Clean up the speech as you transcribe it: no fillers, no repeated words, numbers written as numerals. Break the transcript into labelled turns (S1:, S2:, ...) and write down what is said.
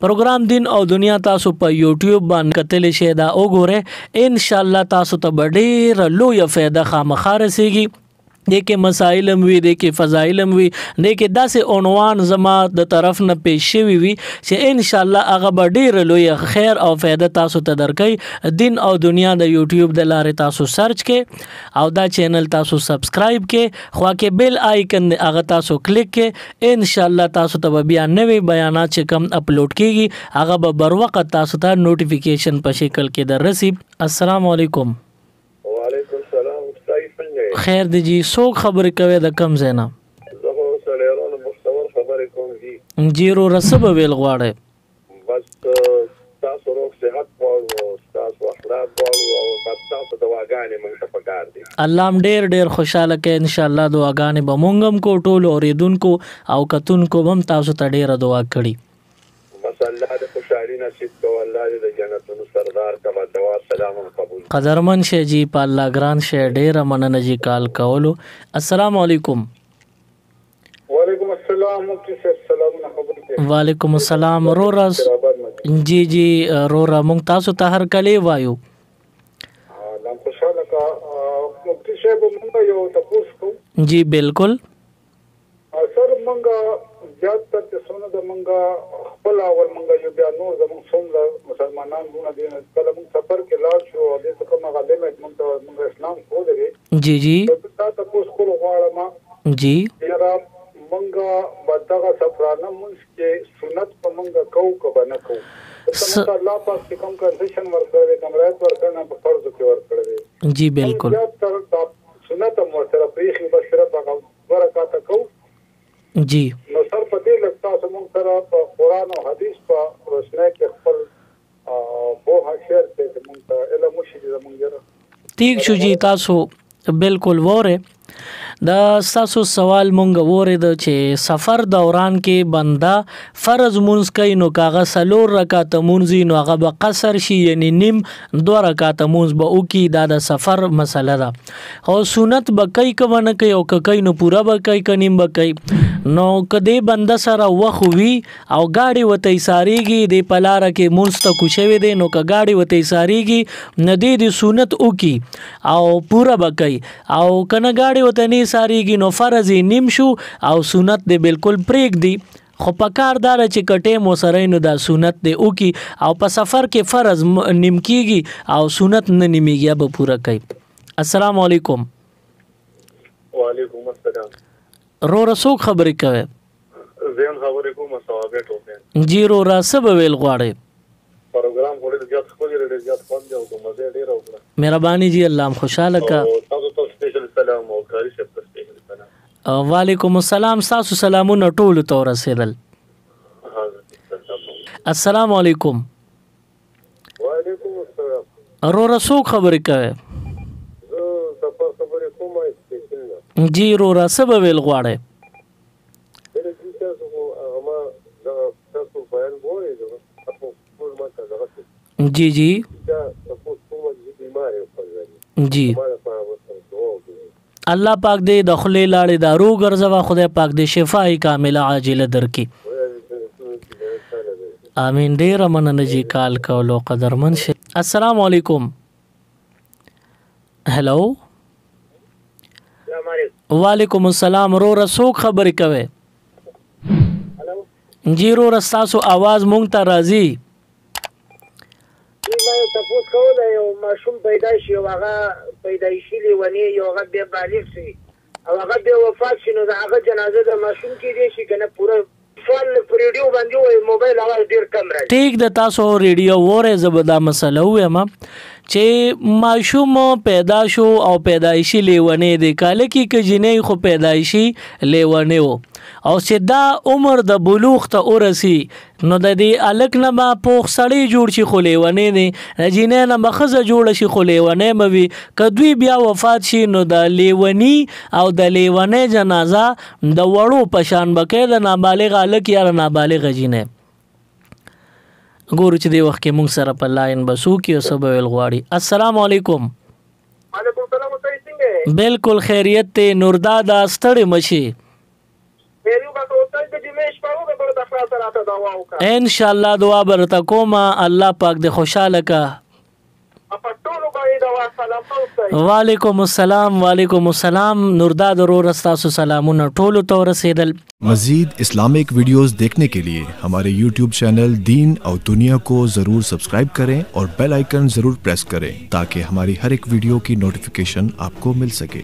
S1: پروګرام دین او دنیا تاسو په یوټیوب باندې کتلی شئ دا وګورئ ان شاء الله تاسو ته به ډېره لویه فایده خامخا رسیږي دې کې مسائل هم وي دې کې فضایل هم وي دې کې داسې عنوان زما د طرف نه پیش شوي وي چې ان شاء الله هغه به ډېره لویه خیر او فایده تاسو ته درکوي دین او دنیا د یوټیوب د لارې تاسو سرچ کې او دا چینل تاسو سبسکرایب کې خوا کې بیل آیکن دی هغه تاسو کلیک کې ان شاء الله تاسو ته به بیا نوې بیانات چې کم اپلوډ کیږي هغه به بر وخت تاسو ته نوټیفیکیشن په شکل کې در رسي السلام علیکم
S2: وعلیکم السلام
S1: خیر دی جی څوک خبرې کوي د کم ځای نه
S2: زه خو سلیمان مستور خبرې کوم
S1: جی رو رسب ویل غواړئ
S2: بس تاسو روغ صحت غواړو تاسو اخلاق غواړو او بس تاسو دعاګانې موږ ته پکار دي
S1: الله هم ډېر خوشحاله کوي ان شاء الله دعاګانې به موږ هم کو ټولو اورېدونکو او کتونکو هم تاسو ته ډېره دعا کړي
S2: بس الله دې خوشحالي نصیب کوي الله دې د جنتونو سردار کما دعا سلام قبول
S1: قدرمن شي جی په الله ګران شي ډېره مننه جی کال کولو السلام علیکم
S2: وعلیکم السلام مفتی صاحب سلامونه خبرې
S1: وعلیکم السلام رورا جی جی رورا مونږ تاسو ته هر کله وایو
S2: نام خوشاله کا مفتی صاحب مونږ یو تاسو کو
S1: جی بالکل
S2: سر مونږ زیات تر څونه د مونږ خپل اول مونږ یو بیا نور زموږ څومره مسلمانان دونه دي کله مونږ سفر کې لاړ شو او د څه کومه غلې مونږ اسلام خو دی
S1: جی جی
S2: تاسو کول غواړم
S1: جی
S2: یاره مونږ بدغه سفرانه مونږ کې سنت په مونږ کو نه کو څنګه الله پاک کوم کنډیشن ورکړي کمرات ورکړنه په فرض کې ورکړي
S1: جی بالکل
S2: سنت مو سره پریخي بشره په برکات کو
S1: جی
S2: نو سر په دې لګتا سمون سره په قران او حديث په روشنه کې خپل په هشر ته مونږ ته علم شي زمونږ
S1: ٹھیک شو جی تاسو بالکل وره دا تاسو سوال مونږ وره د چې سفر دوران کې بندا فرض مونږ کوي نو کاغه سلور رکعات مونږ نو هغه به قصر شي یعنی نیم 2 رکعات مونږ به او کې دا د سفر مسله ده او سنت به کوي کوي نه کوي او کوي نو پورا به کوي کنیم به کوي نو کدی بنده سره وخوي او گاڑی وته ساریږي د پلار کې مونږ ته کوشوي دي نو ک گاڑی وته ساریږي ندی د سنت او کې او پورا به کوي او کنه گاڑی وته نه ساریږي نو فرض نیم شو او سنت دی بالکل پریک دی خو پکار دار چې کټه مو سره نو دا سنت دی او کی او په سفر کې فرض نیم کیږي او سنت نه نیمیږي به پورا کوي السلام علیکم
S2: وعلیکم السلام
S1: رو رسوک خبرې کوي
S2: زين خبرې کوم ثوابت وکړي
S1: جی رو راسب ویل غواړي
S2: پروګرام ولې زیات خو لري زیات خوند او مزه ډیر وکړه
S1: مهرباني جی الله خوشاله کا
S2: تاسو ته سپیشل سلام او کاری شه سپیشل سلام
S1: وعلیکم السلام تاسو سلامونه ټول ته رسیدل السلام علیکم
S2: وعلیکم السلام
S1: رو رسوک خبرې کوي
S2: زه خبرې کوم سپیشل
S1: جی رو راسب ویل غواړي جی جی جی الله پاک دې د خلې لاړې دارو ګرځوا خدای پاک دې شفای کامله عاجله درکې امين ډېر مننه جی کال کولو قدرمن شي السلام علیکم هلو وعلیکم السلام رو رسوک خبرې کوي جی رو رستاسو आवाज مونږ ته راځي
S3: ما تاسو کوله یو ماشوم پیدا شي او هغه پیدایشي لیونی یو هغه به بالغ شي او هغه به وفات شي نو هغه جنازه د ماشوم کې دي شي کنه پوره فل پر ریډیو باندې وای موبایل اواز ډیر کم راځي
S1: ټیک د تاسو ریډیو وره زبدا مسله وې ما چې ماشوم پیدا شو او پیدایشي لیونی دی کاله کې ک جنې خو پیدایشي لیونی وو او چې دا عمر د بلوغ ته ورسی نو د دې الک نه ما پوخ سړی جوړ شي خو لیونی دی جنې نه مخزه جوړ شي خو لیونی موي کدوی بیا وفات شي نو د لیونی او د لیونی جنازه د وړو پشان بکې د نابالغ الک یا نابالغ جنې ګورو چې دی وخت کې موږ سره په لاین بسو کې سبب الغواړي السلام علیکم
S3: وعلیکم السلام څنګه
S1: بالکل خیریت ته نورداد استړې مشي
S3: ریډیو باندې اوسه د جمعې شپه وګورئ تاسو راته دعا وکړه
S1: ان شاء الله دعا برته کوم الله پاک دې خوشاله کا
S3: په ټولو باندې دعا سلام تاسو
S1: وعلیکم السلام نورداد ضرور تاسو سلامونه ټولو ته رسیدل
S4: مزید اسلامک ویڈیوز دیکھنے کے لیے ہمارے یوٹیوب چینل دین او دنیا کو ضرور سبسکرائب کریں اور بیل آئیکن ضرور پریس کریں تاکہ ہماری ہر ایک ویڈیو کی نوٹیفیکیشن آپ کو مل سکے